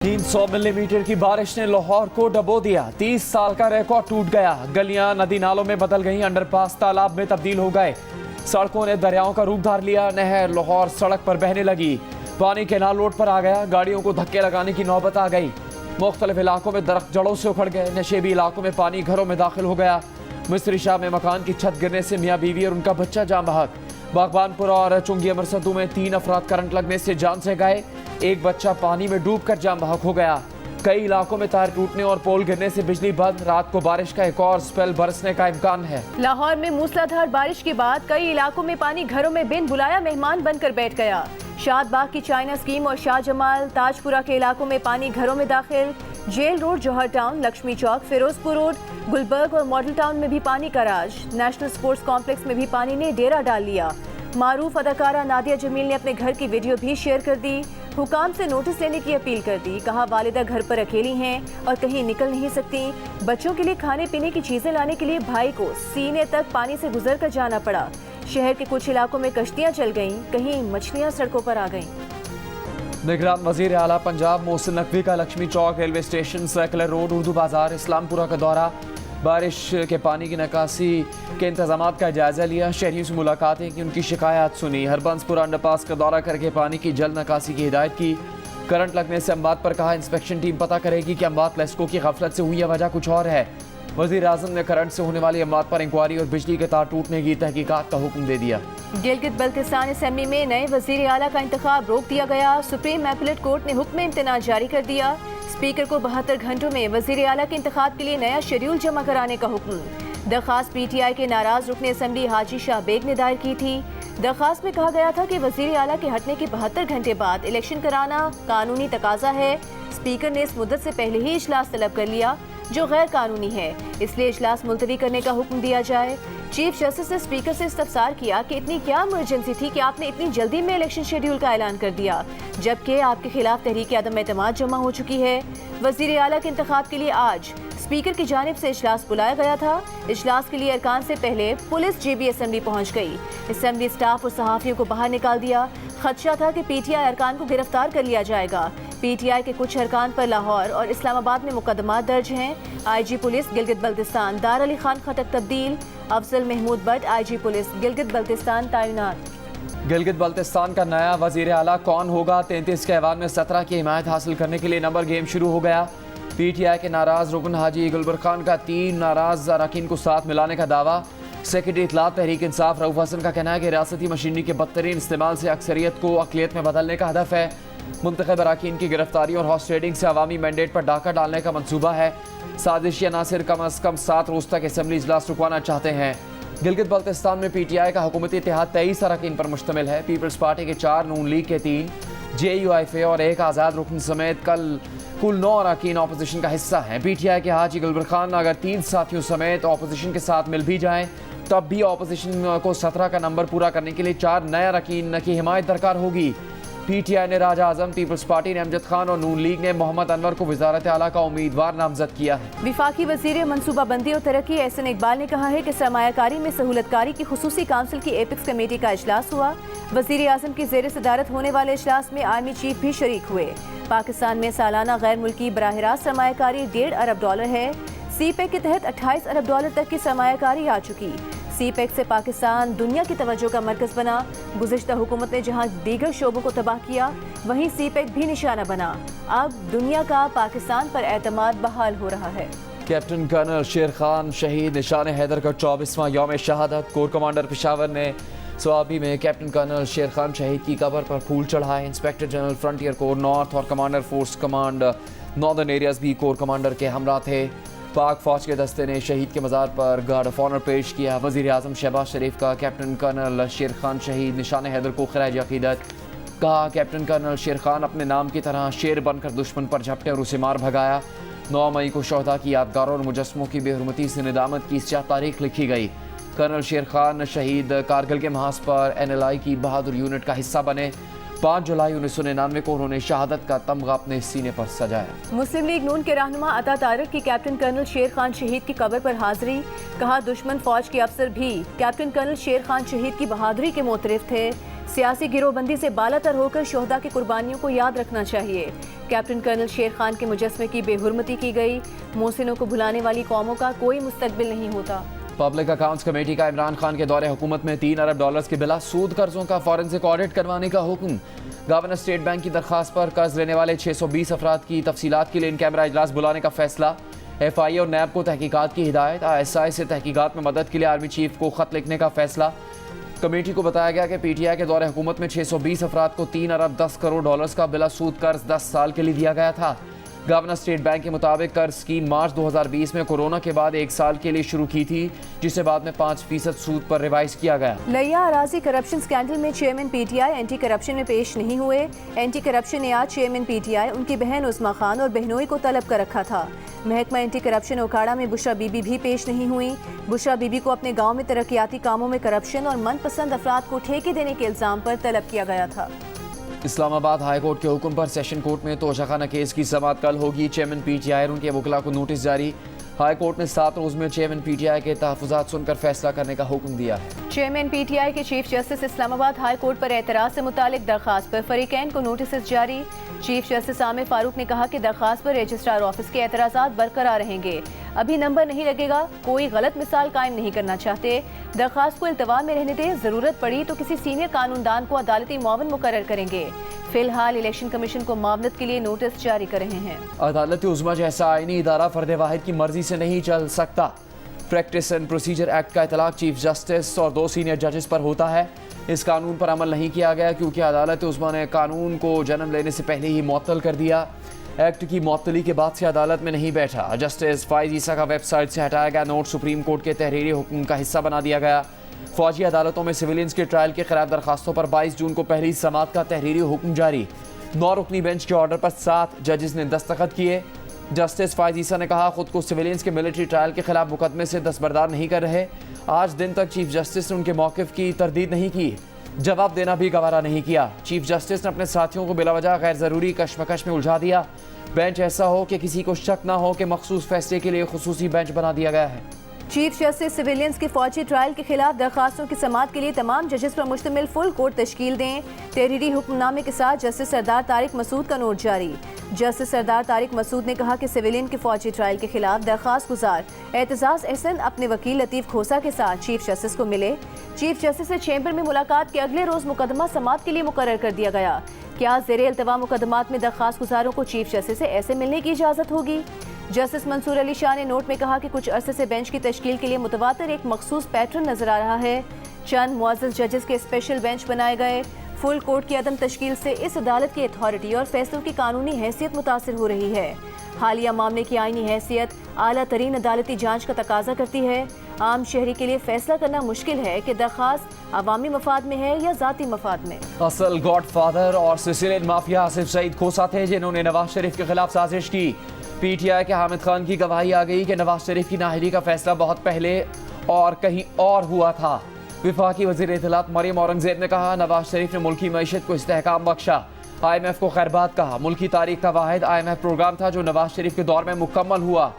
300 millimetre की बारिश ने लाहौर को डबो दिया। 30 साल का रिकॉर्ड टूट गया। गलियां नदी नालों में बदल गईं, अंडरपास तालाब में तब्दील हो गए। सड़कों ने दरियाओं का रूप धार लिया। नहर लाहौर सड़क पर बहने लगी। पानी केनाल रोड पर आ गया। गाड़ियों को धक्के लगाने की नौबत आ गई। मुख्तलिफ इलाकों में दरख्त जड़ों से उखड़ गए। नशेबी इलाकों में पानी घरों में दाखिल हो गया। मिस्री शाह में मकान की छत गिरने से मियाँ बीवी और उनका बच्चा जान बहक। बागबानपुर और चुंगी अमरसदू में 3 अफराद करंट लगने से जान से गए। एक बच्चा पानी में डूबकर जान बहक हो गया। कई इलाकों में तार टूटने और पोल गिरने से बिजली बंद। रात को बारिश का एक और स्पेल बरसने का इम्कान है। लाहौर में मूसलाधार बारिश के बाद कई इलाकों में पानी घरों में बिन बुलाया मेहमान बनकर बैठ गया। शाद बाग की चाइना स्कीम और शाह जमाल ताजपुरा के इलाकों में पानी घरों में दाखिल। जेल रोड, जौहर टाउन, लक्ष्मी चौक, फिरोजपुर रोड, गुलबर्ग और मॉडल टाउन में भी पानी का राज। नेशनल स्पोर्ट्स कॉम्प्लेक्स में भी पानी ने डेरा डाल लिया। मारूफ अदाकारा नादिया जमील ने अपने घर की वीडियो भी शेयर कर दी। हुकाम से नोटिस लेने की अपील कर दी। कहा वालिदा घर पर अकेली हैं और कहीं निकल नहीं सकती। बच्चों के लिए खाने पीने की चीजें लाने के लिए भाई को सीने तक पानी से गुजर कर जाना पड़ा। शहर के कुछ इलाकों में कश्तियां चल गईं, कहीं मछलियां सड़कों पर आ गईं। निगरान वजीर आला पंजाब मोहसिन नकवी का Lakshmi Chowk, railway station, circular road, Urdu Bazaar, Islampura का दौरा। बारिश के पानी की निकासी के इंतजाम का जायजा लिया। शहरियों से मुलाकातें की, उनकी शिकायत सुनी। हरबंसपुरा अंडरपास का दौरा करके पानी की जल्द निकासी की हिदायत की। करंट लगने से अम्बात पर कहा इंस्पेक्शन टीम पता करेगी कि अम्बात लेस्को की गफलत से हुई या वजह कुछ और है। वजीर आजम ने करंट से होने वाली अम्बात पर इंक्वायरी और बिजली के तार टूटने की तहकीकात का हुक्म दे दिया। गिलगित बल्तिस्तान असेंबली में नए वजीर आला का इंतखाब रोक दिया गया। सुप्रीम अपीलेट कोर्ट ने हुक्म इम्तिनाअ जारी कर दिया। स्पीकर को 72 घंटों में वजीर आला के इंतखाब के लिए नया शेड्यूल जमा कराने का हुक्म। दरख्वास्त PTI के नाराज रुकने असेंबली हाजी शाह बेग ने दायर की थी। दरख्वास्त में कहा गया था कि वजीर आला के हटने के 72 घंटे बाद इलेक्शन कराना कानूनी तकाजा है। स्पीकर ने इस मुद्दत से पहले ही इजलास तलब कर लिया जो गैर कानूनी है, इसलिए इजलास मुलतवी करने का हुक्म दिया जाए। चीफ जस्टिस ने स्पीकर से इस्तफसार किया कि इतनी क्या इमरजेंसी थी कि आपने इतनी जल्दी में इलेक्शन शेड्यूल का ऐलान कर दिया, जबकि आपके खिलाफ तहरीक अदम एतमाद जमा हो चुकी है। वजीर आला के इंतखाब के लिए आज स्पीकर की जानिब से इजलास बुलाया गया था। इजलास के लिए अरकान से पहले पुलिस JB असेंबली पहुंच गई। असेंबली स्टाफ और सहाफियों को बाहर निकाल दिया। खदशा था कि PTI अरकान को गिरफ्तार कर लिया जाएगा। PTI के कुछ अरकान पर लाहौर और इस्लामाबाद में मुकदमा दर्ज हैं। IG पुलिस गिलगित बल्तिस्तान दार अली खान खटक तब्दील। अफजल महमूद भट्ट IG पुलिस गिलगित बल्तिस्तान तैनात। गिलगित बल्तिस्तान का नया वजीर आला कौन होगा? 33 के ऐवान में 17 की हिमायत हासिल करने के लिए नंबर गेम शुरू हो गया। PTI के नाराज रुकन हाजी गुलबर्ग खान का 3 नाराज अरकान को साथ मिलाने का दावा। सेक्रेटरी इत्तलात तहरीक इंसाफ रऊफ हसन का कहना है कि रियासती मशीनरी के बदतरीन इस्तेमाल से अक्सरियत को अक़लियत में बदलने का हदफ है। मुंतखब अरकान की गिरफ्तारी और हॉर्स ट्रेडिंग से अवामी मैंडेट पर डाका डालने का मंसूबा है। साजिश या नासिर कम अज़ कम 7 रोज़ तक असेंबली इजलास रुकवाना चाहते हैं। गिलगित बल्तिस्तान में PTI का हुकूमती इत्तेहाद 23 अरकान पर मुश्तमिल है। पीपल्स पार्टी के 4, नून लीग के 3, JUIFA और 1 आज़ाद रुकन समेत कुल 9 अरकान अपोजिशन का हिस्सा हैं। PTI के हाजी गुलबर्ग खान अगर 3 साथियों समेत अपोजिशन के साथ मिल भी जाएं तब भी अपोजिशन को 17 का नंबर पूरा करने के लिए 4 नए अरकान की हिमायत दरकार होगी। PTI ने राजा आजम, पीपल्स पार्टी ने अमजद खान और नून लीग ने मोहम्मद अनवर को वज़ारत आला का उम्मीदवार नामजद किया है। विफाकी वज़ीर मनसूबाबंदी और तरक्की एहसन इकबाल ने कहा है कि सरमायाकारी में सहूलतकारी की खुसूसी काउंसिल की एपिक्स कमेटी का इजलास हुआ। वज़ीर आज़म की ज़ेर सदारत होने वाले इजलास में आर्मी चीफ भी शरीक हुए। पाकिस्तान में सालाना गैर मुल्की बराह रास्त सरमायाकारी $1.5 अरब है। CPEC के तहत $28 अरब तक की सरमायाकारी आ चुकी। CPEC से पाकिस्तान दुनिया की तवज्जो का मरकज बना। गुज़िश्ता हुकूमत ने जहां दीगर शोबों को तबाह किया, वहीं CPEC भी निशाना बना। अब दुनिया का पाकिस्तान पर एतमाद बहाल हो रहा है। कैप्टन कर्नल शेर खान शहीद, निशान हैदर का 24वां यौम शहादत। कोर कमांडर पेशावर ने स्वाबी में कैप्टन कर्नल शेर खान शहीद की कब्र पर फूल चढ़ाए। Inspector general frontier corps north और commander force command northern areas भी कोर कमांडर के हमरा थे। पाक फौज के दस्ते ने शहीद के मज़ार पर गार्ड ऑफ ऑनर पेश किया। वज़ीर आज़म शहबाज शरीफ का कैप्टन कर्नल शेर खान शहीद, निशान हैदर को खिराज अक़ीदत। कहा कैप्टन कर्नल शेर खान अपने नाम की तरह शेर बनकर दुश्मन पर झपटे और उसे मार भगाया। 9 मई को शोहदा की यादगारों और मुजस्मों की बेहरमती से निदामत की स्याह तारीख लिखी गई। कर्नल शेर खान शहीद कारगिल के महाज पर NLI की बहादुर यूनिट का हिस्सा बने। 5 जुलाई 1999 को उन्होंने शहादत का तमगा अपने सीने पर सजाया। मुस्लिम लीग नून के रहनुमा अता तारिक की कैप्टन कर्नल शेर खान शहीद की कब्र पर हाजिरी। कहा दुश्मन फौज के अफसर भी कैप्टन कर्नल शेर खान शहीद की बहादुरी के मोतरफ थे। सियासी गिरोहबंदी से बालातर होकर शोहदा की कुर्बानियों को याद रखना चाहिए। कैप्टन कर्नल शेर खान के मुजस्मे की बेहुरमती की गई। मोहसिनों को भुलाने वाली कौमों का कोई मुस्तकबिल नहीं होता। पब्लिक अकाउंट्स कमेटी का इमरान खान के दौरे हुकूमत में $3 अरब के बिला सूद कर्जों का फॉरेंसिक ऑडिट करवाने का हुक्म। गवर्नर स्टेट बैंक की दरखास्त पर कर्ज लेने वाले 620 अफराद की तफसीलात के लिए इन कैमरा इजलास बुलाने का फैसला। FI और नैब को तहकीकात की हिदायत। ISI से तहकीकात में मदद के लिए आर्मी चीफ को खत लिखने का फैसला। कमेटी को बताया गया कि PTI के दौरे हुकूमत में 620 अफराद को $3 अरब 10 करोड़ का बिला सूद कर्ज 10 साल के लिए दिया गया था। गवर्नर स्टेट बैंक के मुताबिक कर्ज स्कीम मार्च 2020 में कोरोना के बाद 1 साल के लिए शुरू की थी, जिसे बाद में 5% सूद पर रिवाइज किया गया। लिया अराजी करप्शन स्कैंडल में चेयरमैन PTI एंटी करप्शन में पेश नहीं हुए। एंटी करप्शन ने आज चेयरमैन PTI, उनकी बहन उस्मा खान और बहनोई को तलब कर रखा था। महकमा एंटी करप्शन ओकाड़ा में बुशरा बीबी भी पेश नहीं हुई। बुशरा बीबी को अपने गाँव में तरक्याती कामों में करप्शन और मनपसंद अफराद को ठेके देने के इल्जाम पर तलब किया गया था। इस्लामाबाद हाई कोर्ट के हुक्म पर सेशन कोर्ट में तोशाखाना केस की समाअत कल होगी। चेयरमैन PTI और उनके वकला को नोटिस जारी। हाई कोर्ट ने 7 रोज में चेयरमैन PTI के तहफ़्फ़ुज़ात सुनकर फैसला करने का हुक्म दिया है। चेयरमैन PTI के chief justice Islamabad high court पर एतराज़ से मुतालिक दरखास्त पर फरीकैन को नोटिस जारी। चीफ जस्टिस आमिर फारूक ने कहा कि दरखास्त पर रजिस्ट्रार ऑफिस के एतराज़ात बरकरार रहेंगे। अभी नंबर नहीं लगेगा, कोई गलत मिसाल कायम नहीं करना चाहते। दरखास्त को इल्तवा में रहने दें, ज़रूरत पड़ी तो किसी सीनियर कानूनदान को अदालती मुआवन मुकर्रर करेंगे। फिलहाल इलेक्शन कमीशन को मामलत के लिए नोटिस जारी कर रहे हैं। अदालत उज़्मा जैसा आईनी इदारा फर्द वाहिद की मर्जी से नहीं चल सकता। प्रैक्टिस एंड प्रोसीजर एक्ट का इतलाक चीफ जस्टिस और 2 सीनियर जजेस पर होता है। इस कानून पर अमल नहीं किया गया क्योंकि अदालत उज़्मा ने कानून को जन्म लेने से पहले ही मुअत्तल कर दिया। एक्ट की मुअत्तली के बाद से अदालत में नहीं बैठा। जस्टिस फाइज ईसा का वेबसाइट से हटाया गया नोट सुप्रीम कोर्ट के तहरीरी हुक्म का हिस्सा बना दिया गया। फौजी अदालतों में सिविलियंस के ट्रायल के खिलाफ दरखास्तों पर 22 जून को पहली समाअत का तहरीरी हुक्म जारी। 9 रुकनी बेंच के ऑर्डर पर 7 जजेस ने दस्तखत किए। जस्टिस फाइज ईसा ने कहा, खुद को सिविलियंस के मिलिट्री ट्रायल के खिलाफ मुकदमे से दस्तबरदार नहीं कर रहे। आज दिन तक चीफ जस्टिस ने उनके मौक़िफ़ की तरदीद नहीं की, जवाब देना भी गवारा नहीं किया। चीफ जस्टिस ने अपने साथियों को बिलावजह गैर ज़रूरी कशमकश में उलझा दिया। बेंच ऐसा हो कि किसी को शक ना हो कि मखसूस फैसले के लिए खुसूसी बेंच बना दिया गया है। चीफ जस्टिस सिविलियंस के फौजी ट्रायल के खिलाफ दरखास्तों की समाअत के लिए तमाम जजेस पर मुश्तमिल फुल कोर्ट तश्कील दें। तहरीरी हुक्मनामे के साथ जस्टिस सरदार तारिक मसूद का नोट जारी। जस्टिस सरदार तारिक मसूद ने कहा कि सिविलियन के फौजी ट्रायल के खिलाफ दरखास्त गुजार एतजाज अहसन अपने वकील लतीफ़ खोसा के साथ चीफ जस्टिस को मिले। चीफ जस्टिस से चैम्बर में मुलाकात के अगले रोज मुकदमा समाअत के लिए मुकर्रर कर दिया गया। क्या ज़ेरे इल्तवा मुकदमात में दरखास्त गुजारों को चीफ जस्टिस से ऐसे मिलने की इजाज़त होगी? जस्टिस मंसूर अली शाह ने नोट में कहा कि कुछ अरसे से बेंच की तश्कील के लिए मुतवातिर एक मखसूस पैटर्न नजर आ रहा है। चंद मुअज़्ज़ज़ जजेस के स्पेशल बेंच बनाए गए। फुल कोर्ट की अदम तश्कील से इस अदालत की अथॉरिटी और फैसलों की कानूनी हैसियत मुतासिर हो रही है। हालिया मामले की आईनी हैसियत आला तरीन अदालती जांच का तकाजा करती है। आम शहरी के लिए फैसला करना मुश्किल है कि दरखास्त अवामी मफाद में है या ज़ाती मफाद में। असल गॉड फादर और सिसिलियन माफिया आसिफ सईद खोसा थे जिन्होंने नवाज शरीफ के खिलाफ साजिश की। PTI के हामिद खान की गवाही आ गई कि नवाज शरीफ की नाअहली का फैसला बहुत पहले और कहीं और हुआ था। विफाकी वज़ीर इत्तलात मरियम औरंगज़ेब ने कहा, नवाज शरीफ ने मुल्की मईशत को इस्तेहकाम बख्शा। IMF को खैरबाद कहा। मुल्की तारीख का वाहिद IMF प्रोग्राम था जो नवाज शरीफ के दौर में मुकम्मल हुआ।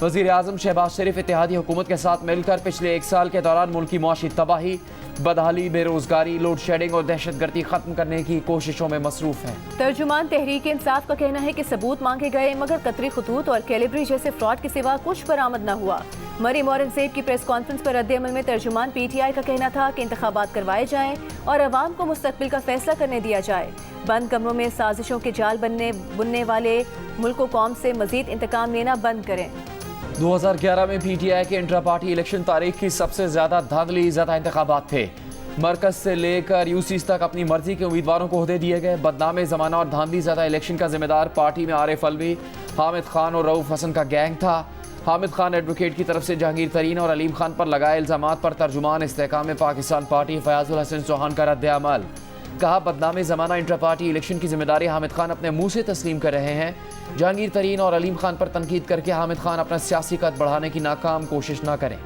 वज़ीर आज़म शहबाज शरीफ इत्तेहादी हुकूमत के साथ मिलकर पिछले 1 साल के दौरान मुल्की मुआशी तबाही, बदहाली, बेरोजगारी, लोड शेडिंग और दहशतगर्दी खत्म करने की कोशिशों में मसरूफ है। तर्जुमान तहरीक इंसाफ का कहना है कि सबूत मांगे गए मगर कतरी खतूत और कैलिब्री जैसे फ्रॉड के सिवा कुछ बरामद न हुआ। मरियम औरंगज़ेब की प्रेस कॉन्फ्रेंस पर रद्द-ए-अमल में तर्जुमान PTI का कहना था कि इंतखाबात करवाए जाएं और अवाम को मुस्तकबिल का फैसला करने दिया जाए। बंद कमरों में साजिशों के जाल बुनने वाले मुल्क व कौम से मजीद इंतकाम लेना बंद करें। 2011 में PTI के इंट्रा पार्टी इलेक्शन तारीख की सबसे ज्यादा धांधली ज़दा इंतखाबात थे। मरकज से लेकर यूसीस तक अपनी मर्जी के उम्मीदवारों को ओहदे दिए गए। बदनामे ज़माना और धांधली ज़दा इलेक्शन का जिम्मेदार पार्टी में आरिफ अलवी, हामिद खान और रऊफ हसन का गैंग था। हामिद खान एडवोकेट की तरफ से जहांगीर तरीन और अलीम खान पर लगाए इल्ज़ामात पर तर्जुमान इस्तेहकाम पाकिस्तान पार्टी फयाजुल हसन चौहान का रद्द-ए-अमल। कहा, बदनामे ज़माना इंट्रा पार्टी इलेक्शन की जिम्मेदारी हामिद खान अपने मुंह से तस्लीम कर रहे हैं। जहांगीर तरीन और अलीम खान पर तनकीद करके हामिद खान अपना सियासी कद बढ़ाने की नाकाम कोशिश न करें।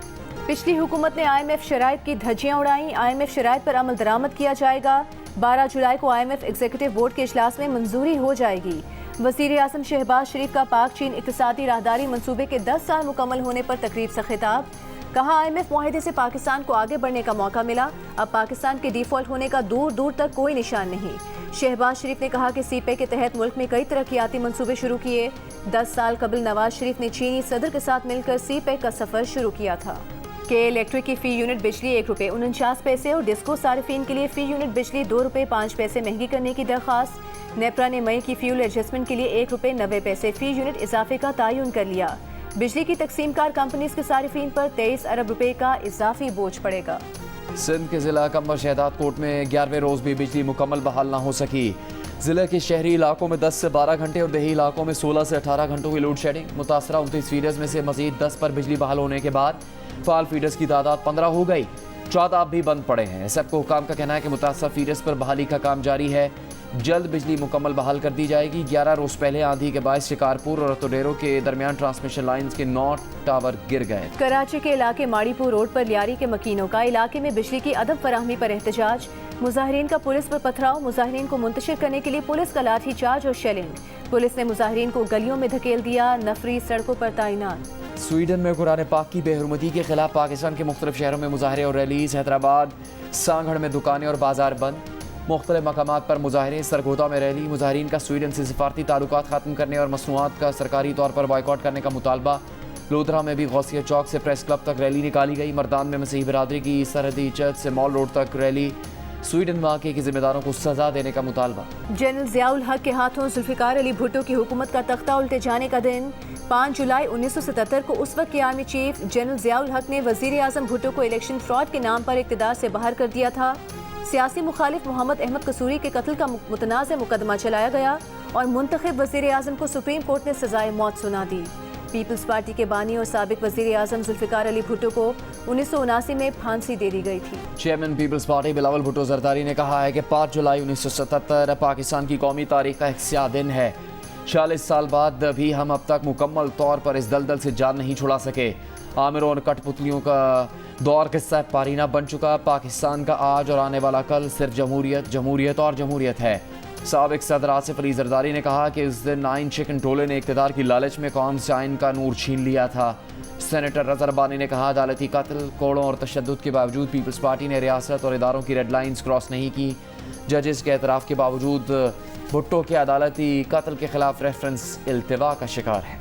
पिछली हुकूमत ने IMF शराइत की धज्जियां उड़ाई। IMF शराइत पर अमल दरामद किया जाएगा। 12 जुलाई को IMF एग्जीक्यूटिव बोर्ड के इजलास में मंजूरी हो जाएगी। वज़ीर आज़म शहबाज शरीफ का पाक चीन इक़्तिसादी राहदारी मंसूबे के 10 साल मुकम्मल होने पर तकरीब से खिताब। کہا IMF معاہدے سے پاکستان کو آگے بڑھنے کا موقع ملا، اب پاکستان کے ڈیفالٹ ہونے کا دور دور تک کوئی نشان نہیں۔ شہباز شریف نے کہا کہ سی پے کے تحت ملک میں کئی ترقیاتی منصوبے شروع کیے، 10 سال قبل نواز شریف نے چینی صدر کے ساتھ مل کر سی پے کا سفر شروع کیا تھا۔ کہ الیکٹرک کی فی یونٹ بجلی ₹1.49 اور ڈسکو صارفین کے لیے فی یونٹ بجلی ₹2.05 مہنگی کرنے کی درخواست۔ نیپرا نے مئی کی فیول ایڈجسٹمنٹ کے لیے ₹1.90 فی یونٹ اضافے کا تعین کر لیا۔ بجلی کی تقسیم کار کمپنیز کے صارفین پر 23 ارب روپے کا اضافی بوجھ پڑے گا۔ سندھ کے ضلع قمر شہداد کوٹ میں 11ویں روز بھی بجلی مکمل بحال نہ ہو سکی۔ ضلع کے شہری علاقوں میں 10 سے 12 گھنٹے اور دیہی علاقوں میں 16 سے 18 گھنٹوں کی لوڈ شیڈنگ۔ متاثرہ 29 فیڈرز میں سے مزید 10 پر بجلی بحال ہونے کے بعد فعال فیڈرز کی تعداد 15 ہو گئی۔ 14 بھی بند پڑے ہیں۔ سب کو حکام کا کہنا ہے کہ متاثرہ فیڈرز پر بحالی کا کام جاری ہے، جلد بجلی مکمل بحال کر دی جائے گی۔ 11 روز پہلے آندھی کے باعث شکارپور اور اتوڈیرو کے درمیان ٹرانسمیشن لائنز کے 9 ٹاور گر گئے۔ کراچی کے علاقے ماڑی پور روڈ پر لیاری کے مکینوں کا علاقے میں بجلی کی عدم فراہمی پر احتجاج۔ مظاہرین کا پولیس پر پتھراؤ، مظاہرین کو منتشر کرنے کے لیے پولیس کا لاٹھی چارج اور شیلنگ۔ پولیس نے مظاہرین کو گلیوں میں دھکیل دیا، نفری سڑکوں پر تعینات۔ سویڈن میں قرآن پاک کی بے حرمتی کے خلاف پاکستان کے مختلف شہروں میں مظاہرے اور ریلیز۔ حیدرآباد سانگھڑ میں دکانیں اور بازار بند، مختلف مقامات پر مظاہرے۔ سرگودا میں ریلی، مظاہرین کا سویڈن سے سفارتی تعلقات ختم کرنے اور مصنوعات کا سرکاری طور پر بائیکاٹ کرنے کا مطالبہ۔ لودھرا میں بھی غوثیہ چوک سے پریس کلب تک ریلی نکالی گئی۔ مردان میں مسیحی برادری کی سرحدی چرچ سے مال روڈ تک ریلی، سویڈن واقعے کے ذمہ داروں کو سزا دینے کا مطالبہ۔ جنرل ضیاء الحق کے ہاتھوں ذوالفقار علی بھٹو کی حکومت کا تختہ الٹے جانے کا دن 5 جولائی 1977 کو اس وقت کے آرمی چیف جنرل ضیاء الحق نے وزیر اعظم بھٹو کو الیکشن فراڈ کے نام پر اقتدار سے باہر کر دیا تھا۔ سیاسی مخالف محمد احمد قصوری کے قتل کا متنازع مقدمہ چلایا گیا اور منتخب وزیر اعظم کو سپریم کورٹ نے سزائے موت سنا دی۔ پیپلز پارٹی کے بانی اور سابق وزیر اعظم ذوالفقار علی بھٹو کو 1979 میں پھانسی دے دی گئی تھی۔ چیئرمین پیپلز پارٹی بلاول بھٹو زرداری نے کہا ہے کہ 5 جولائی 1977 پاکستان کی قومی تاریخ کا ایک سیاہ دن ہے۔ 40 سال بعد بھی ہم اب تک مکمل طور پر اس دلدل سے جان نہیں چھڑا سکے۔ عامروں اور کٹ پتلیوں کا دور قصہ پارینہ بن چکا۔ پاکستان کا آج اور آنے والا کل صرف جمہوریت، جمہوریت اور جمہوریت ہے۔ سابق صدر آصف علی زرداری نے کہا کہ اس دن آئین شکن ٹولے نے اقتدار کی لالچ میں قوم سے آئین کا نور چھین لیا تھا۔ سینیٹر رضا ربانی نے کہا عدالتی قتل، کوڑوں اور تشدد کے باوجود پیپلز پارٹی نے ریاست اور اداروں کی ریڈ لائنز کراس نہیں کی۔ ججز کے اعتراف کے باوجود بھٹو کے عدالتی قتل کے خلاف ریفرنس التوا کا شکار ہے۔